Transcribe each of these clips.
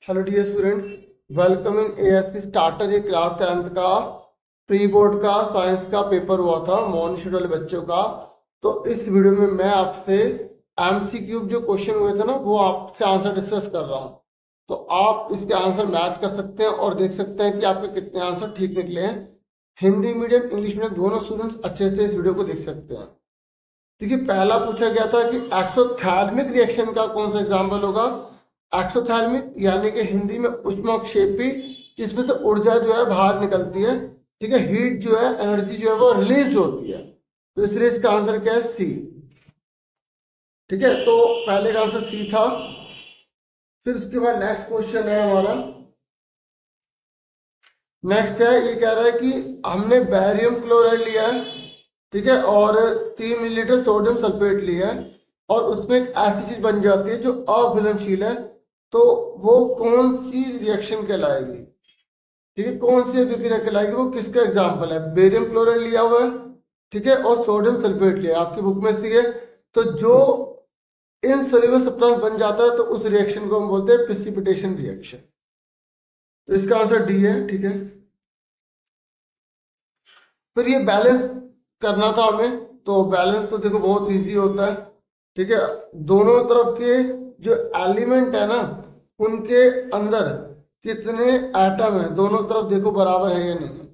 Hello dear students, welcome in ASC starter. ये class 10th का pre board का science का पेपर हुआ था मॉर्निंग शिफ्ट वाले बच्चों का। तो इस वीडियो में मैं आपसे एमसीक्यू जो क्वेश्चन हुए थे ना, वो आपसे आंसर डिस्कस कर रहा हूँ। तो आप इसके आंसर मैच कर सकते हैं और देख सकते हैं कि आपके कितने आंसर ठीक निकले हैं। हिंदी मीडियम इंग्लिश मीडियम दोनों स्टूडेंट्स अच्छे से इस वीडियो को देख सकते हैं। देखिए, पहला पूछा गया था कि एक्सोथर्मिक रिएक्शन का कौन सा एग्जाम्पल होगा। एक्सोथर्मिक यानी कि हिंदी में उष्माक्षेपी, जिसमें से ऊर्जा जो है बाहर निकलती है। ठीक है, हीट जो है, एनर्जी जो है वो रिलीज होती है। तो इसलिए इसका आंसर क्या है? सी। ठीक है, तो पहले का आंसर सी था। फिर उसके बाद नेक्स्ट क्वेश्चन है हमारा। नेक्स्ट है, ये कह रहा है कि हमने बैरियम क्लोराइड लिया है, ठीक है, और 3 मिलीलीटर सोडियम सल्फेट लिया है, और उसमें एक ऐसी चीज बन जाती है जो अघुलनशील है। तो वो कौन सी रिएक्शन कहलाएगी? ठीक है, कौन सी अभिक्रिया कहलाएगी? वो किसका एग्जाम्पल है? बेरियम क्लोराइड लिया हुआ है, ठीक है, और सोडियम सल्फेट लिया है, आपकी बुक में सी है। तो जो इनसॉल्युबल सब्सटेंस बन जाता है तो उस रिएक्शन को हम बोलते हैं प्रेसिपिटेशन रिएक्शन। तो इसका आंसर डी है। ठीक है, फिर ये बैलेंस करना था हमें। तो बैलेंस तो देखो बहुत इजी होता है। ठीक है, दोनों तरफ के जो एलिमेंट है ना, उनके अंदर कितने एटम है, दोनों तरफ देखो बराबर है या नहीं।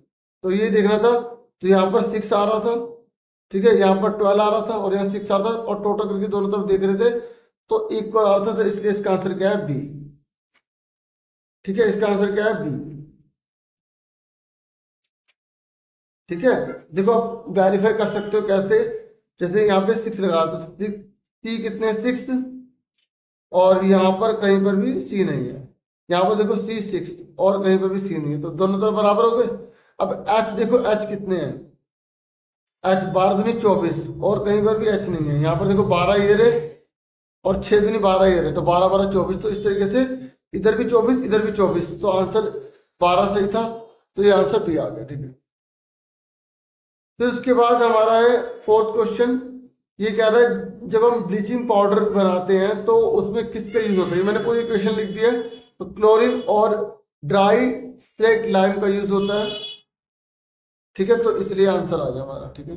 तो ये देखना था। तो यहाँ पर 6 आ रहा था, ठीक है, यहाँ पर 12 आ रहा था, और यहाँ 6 आ रहा था, और टोटल करके दोनों तरफ देख रहे थे तो इक्वल आ रहा था। तो इसलिए इसका आंसर क्या है? बी। ठीक है, इसका आंसर क्या है? बी। ठीक है, देखो आप वेरीफाई कर सकते हो कैसे। जैसे यहाँ पे 6 लगा तो सी कितने? 6। और यहाँ पर कहीं पर भी सी नहीं है। यहाँ पर देखो सी 6 और कहीं पर भी सी नहीं है, तो दोनों तरफ बराबर हो गए। अब एच देखो, एच कितने हैं? एच 12 दूनी 24, और कहीं पर भी एच नहीं है। यहाँ पर देखो 12 इधर है और 6 दूनी 12 इधर है, तो 12 12 24। तो इस तरीके से इधर भी 24 इधर भी 24, तो आंसर 12 सही था। तो ये आंसर बी आ गया। ठीक है, फिर उसके बाद हमारा है फोर्थ क्वेश्चन। ये कह रहा है जब हम ब्लीचिंग पाउडर बनाते हैं तो उसमें किसका यूज होता है? मैंने पूरी क्वेश्चन लिख दिया है। तो क्लोरीन और ड्राई स्लेट लाइम का यूज होता है। ठीक है, तो इसलिए आंसर आ गया हमारा। ठीक है,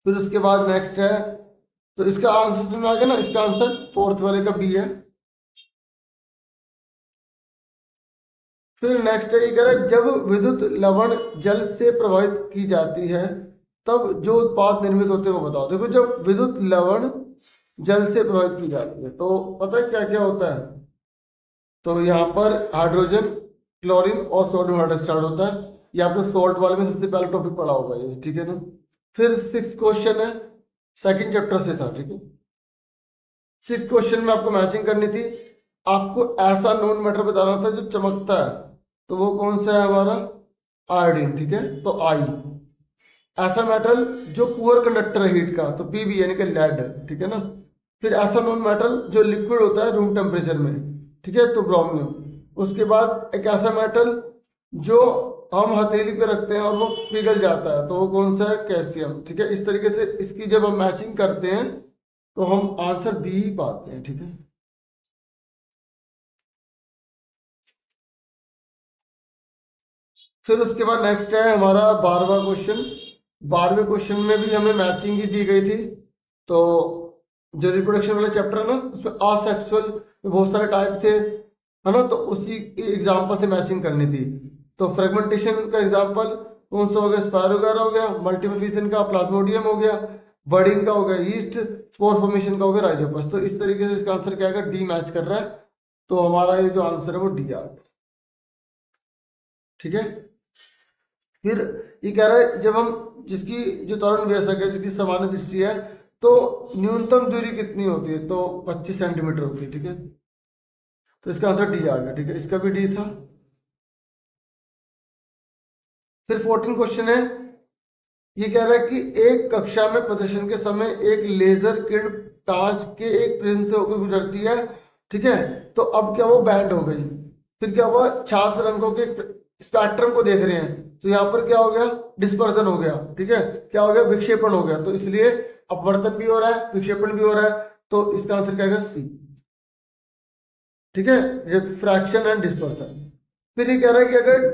फिर उसके बाद नेक्स्ट है, तो इसका आंसर समझ में आ गया ना, इसका आंसर फोर्थ वाले का बी है। फिर नेक्स्ट है, ये कह रहा है जब विद्युत लवण जल से प्रभावित की जाती है तब जो उत्पाद निर्मित होते हैं वो बताओ। देखो, जब विद्युत लवण जल से प्रभावित की जाती है तो पता है क्या क्या होता है? तो यहाँ पर हाइड्रोजन, क्लोरीन और सोडियम हाइड्रोक्साइड होता है। ये आपने सोल्ट वाले में सबसे पहला टॉपिक पढ़ा होगा ये। ठीक है ना। फिर 6 क्वेश्चन है, सेकंड चैप्टर से था। ठीक है, 6 क्वेश्चन में आपको मैचिंग करनी थी। आपको ऐसा नॉन मैटर बताना था जो चमकता है। तो वो कौन सा है हमारा? आयोडीन। ठीक है, तो आई। ऐसा मेटल जो पुअर कंडक्टर है हीट का, तो पीबी यानी कि लेड। ठीक है ना। फिर ऐसा नॉन मेटल जो लिक्विड होता है रूम टेम्परेचर में, ठीक है, तो ब्रोमियम। उसके बाद एक ऐसा मेटल जो हम हथेली पे रखते हैं और वो पिघल जाता है, तो वो कौन सा है? कैल्शियम। ठीक है, इस तरीके से इसकी जब हम मैचिंग करते हैं तो हम आंसर बी ही पाते हैं। ठीक है, फिर उसके बाद नेक्स्ट है हमारा 12वां क्वेश्चन। 12वें क्वेश्चन में भी हमें मैचिंग ही दी गई थी। तो जो रिप्रोडक्शन वाला चैप्टर है ना, उसमें असेक्सुअल में बहुत सारे टाइप थे, है ना, तो उसी एग्जाम्पल से मैचिंग करनी थी। तो फ्रेगमेंटेशन का एग्जाम्पल कौन सा हो गया? स्पायरोगारा हो गया, मल्टीपल का प्लाज्मोडियम हो गया, बर्डिंग का हो गया ईस्ट, स्पोर फॉर्मेशन का हो गया राइजोपस। तो इस तरीके से इसका आंसर क्या आएगा? डी मैच कर रहा है। तो हमारा ये जो आंसर है वो डी आ गया। ठीक है, फिर ये कह रहा है जब हम जिसकी जो त्वरण वयस्क है, जिसकी सामान्य दृष्टि है, तो न्यूनतम दूरी कितनी होती है? तो 25 सेंटीमीटर होती है। ठीक है, तो इसका आंसर डी आ गया। ठीक है, इसका भी डी था। फिर 14 क्वेश्चन है। ये कह रहा है कि एक कक्षा में प्रदर्शन के समय एक लेजर किरण कांच के एक प्रिज्म से होकर गुजरती है। ठीक है, तो अब क्या वो बैंड हो गई। फिर क्या हुआ? छात्र रंगों के स्पेक्ट्रम को देख रहे हैं, तो यहाँ पर क्या हो गया? डिस्पर्जन हो गया। ठीक है, क्या हो गया? विक्षेपण हो गया। तो इसलिए अपवर्तन भी हो रहा है, विक्षेपण भी हो रहा है। तो इसका आंसर क्या है? सी। ठीक है, ये फ्रैक्शन एंड डिस्पर्सन। फिर ये कह रहा है कि अगर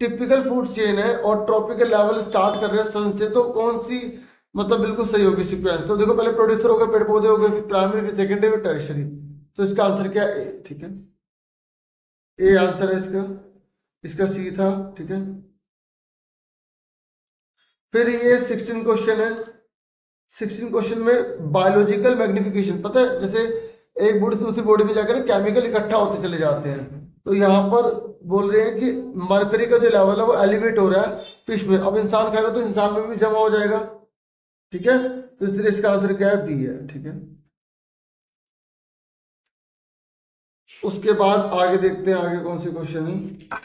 टिपिकल फूड चेन है और ट्रॉपिकल लेवल स्टार्ट कर रहे हैं सन से, तो कौन सी मतलब बिल्कुल सही होगी सीक्वेंस। तो देखो, पहले प्रोड्यूसर हो गए पेड़ पौधे हो गए, फिर प्राइमरी, फिर सेकेंडरी, फिर टर्शियरी। तो इसका आंसर क्या है? ए, ठीक है, ए आंसर है इसका। इसका सी था। ठीक है, फिर ये 16 क्वेश्चन है। 16 क्वेश्चन में बायोलॉजिकल मैग्निफिकेशन, पता है जैसे एक बॉडी से दूसरी बॉडी में जाकर ना केमिकल इकट्ठा होते चले जाते हैं। तो यहाँ पर बोल रहे हैं कि मरकरी का जो लेवल है वो एलिवेट हो रहा है फिश में। अब इंसान खाएगा तो इंसान में भी जमा हो जाएगा। ठीक है, तो इसलिए इसका आंसर क्या है? बी है। ठीक है, उसके बाद आगे देखते हैं आगे कौन से क्वेश्चन है।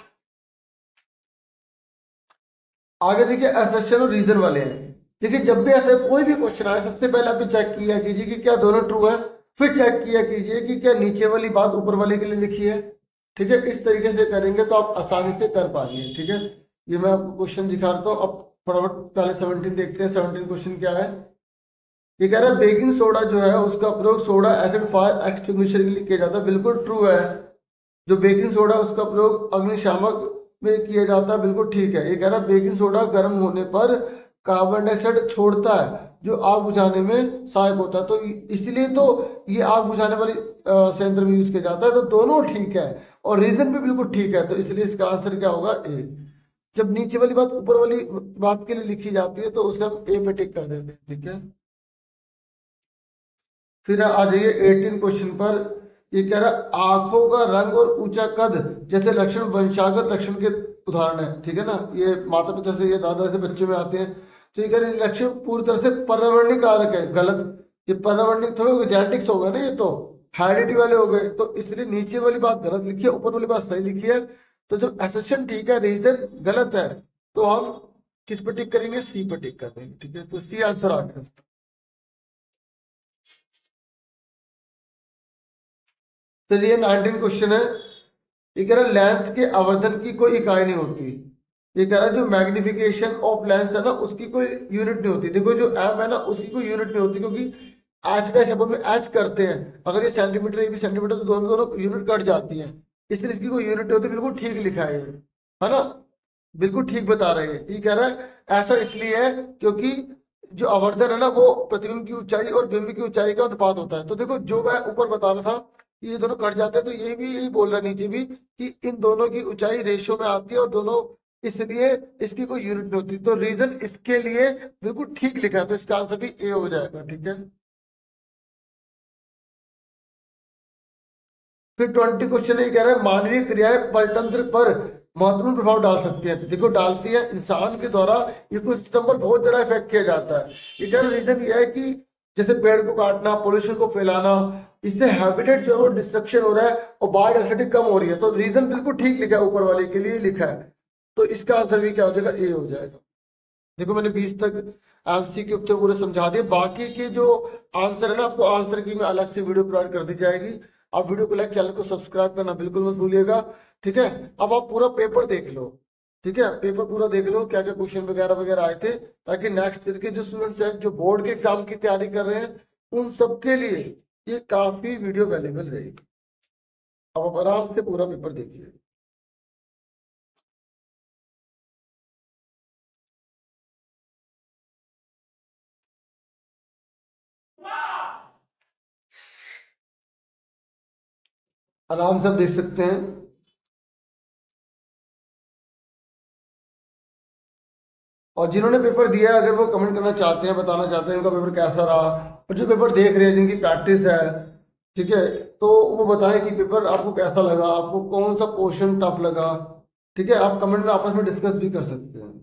आगे देखिए, असर्शन और रीजन वाले हैं। देखिए, जब भी ऐसा कोई भी क्वेश्चन आए, सबसे पहले आप चेक किया कीजिए कि क्या दोनों ट्रू है। फिर चेक किया कीजिए कि क्या नीचे वाली बात ऊपर वाले के लिए लिखी है। ठीक है, इस तरीके से करेंगे तो आप आसानी से कर पाएंगे। ठीक है, ये मैं आपको क्वेश्चन दिखा रहा हूँ। अब फटाफट पहले 17 देखते हैं। 17 क्वेश्चन क्या है? ये कह रहा है बेकिंग सोडा जो है उसका प्रयोग सोडा एसिड फायर एक्सटिंग्विशर के लिए किया जाता है। बिल्कुल ट्रू है। जो बेकिंग सोडा उसका प्रयोग अग्निशामक में किया जाता है, बिल्कुल ठीक है। ये कह रहा है बेकिंग सोडा गर्म होने पर कार्बन डाइऑक्साइड छोड़ता है जो आग बुझाने में सहायक होता है। तो इसलिए तो ये आग बुझाने वाली संयंत्र में यूज किया जाता है। तो दोनों ठीक है और रीजन भी बिल्कुल ठीक है। तो इसलिए इसका आंसर क्या होगा? ए। जब नीचे वाली बात ऊपर वाली बात के लिए लिखी जाती है तो उसे हम ए पे टिक कर देते हैं। ठीक है, फिर आ जाइए 18 क्वेश्चन पर। ये कह रहा है आंखों का रंग और ऊंचा कद जैसे लक्षण वंशागत लक्षण के उदाहरण है। ठीक है ना, ये माता पिता से या दादा से बच्चे में आते हैं। तो ये कह रहे हैं लक्षण पूरी तरह से पर्यावरणीय कारक है। गलत। ये पर्यावरणीय थोड़ा जेनेटिक्स होगा ना, ये तो हेरिडिटी वाले हो गए। तो इसलिए नीचे वाली बात गलत लिखी है, ऊपर वाली बात सही लिखी है। तो जब एसेशन ठीक है, रीजन गलत है, तो हम किस पर टिक करेंगे? सी पर टिक कर देंगे। ठीक है, तो सी आंसर आ गया। चलिए 19 क्वेश्चन है। ये कह रहा है लेंस के आवर्धन की कोई इकाई नहीं होती। ये कह रहा है जो मैग्निफिकेशन ऑफ लेंस है ना उसकी कोई यूनिट नहीं होती। देखो, जो एम है ना उसकी कोई यूनिट नहीं होती, क्योंकि एच डैश अपन में एच करते हैं। अगर ये सेंटीमीटर, ये भी सेंटीमीटर, तो दोनों दोनों यूनिट कट जाती हैं। इसलिए इसकी कोई यूनिट नहीं होती। बिल्कुल ठीक लिखा है ये, है ना, बिल्कुल ठीक बता रहे हैं। ये कह रहा है ऐसा इसलिए है क्योंकि जो आवर्धन है ना वो प्रतिबिंब की ऊंचाई और बिंब की ऊंचाई का अनुपात होता है। तो देखो, जो मैं ऊपर बता रहा था ये दोनों कट जाते हैं, तो ये भी यही बोल रहा है नीचे भी कि इन दोनों की ऊंचाई रेशो में आती है और दोनों, इसलिए इसकी कोई यूनिट नहीं होती। तो रीजन इसके लिए बिल्कुल ठीक लिखा है। तो इसका आंसर भी ए हो जाएगा। ठीक है, फिर 20 क्वेश्चन ये कह रहा है मानवीय क्रियाएं परितंत्र पर महत्वपूर्ण प्रभाव डाल सकती है। देखो, डालती है। इंसान के द्वारा इकोसिस्टम पर बहुत ज्यादा इफेक्ट किया जाता है। ये कह रहा रीजन ये है कि जैसे पेड़ को काटना, पोल्यूशन को फैलाना, इससे हैबिटेट जो है वो डिस्ट्रक्शन हो रहा है और बायोडाइवर्सिटी कम हो रही है। तो रीजन बिल्कुल ठीक लिखा है, ऊपर वाले के लिए लिखा है। तो इसका आंसर भी क्या हो जाएगा? ए हो जाएगा। देखो, मैंने 20 तक एमसीक्यू पे पूरे समझा दिए। बाकी के जो आंसर है ना, आपको आंसर की मैं अलग से वीडियो प्रोवाइड कर दी जाएगी। आप वीडियो को लाइक, चैनल को सब्सक्राइब करना बिल्कुल मत भूलिएगा। ठीक है, अब आप पूरा पेपर देख लो। ठीक है, पेपर पूरा देख लो, क्या क्या क्वेश्चन वगैरह वगैरह आए थे, ताकि नेक्स्ट ईयर के जो स्टूडेंट्स हैं जो बोर्ड के एग्जाम की तैयारी कर रहे हैं उन सबके लिए ये काफी वीडियो अवेलेबल रहेगी। अब आप आराम से पूरा पेपर देखिए। आराम से आप देख सकते हैं। और जिन्होंने पेपर दिया है, अगर वो कमेंट करना चाहते हैं, बताना चाहते हैं उनका पेपर कैसा रहा, और जो पेपर देख रहे हैं जिनकी प्रैक्टिस है, ठीक है, तो वो बताएं कि पेपर आपको कैसा लगा, आपको कौन सा क्वेश्चन टफ लगा। ठीक है, आप कमेंट में आपस में डिस्कस भी कर सकते हैं।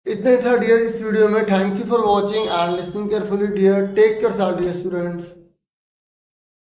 इतना ही था डियर इस वीडियो में। Thank you for watching and listening carefully dear. Take care dear students.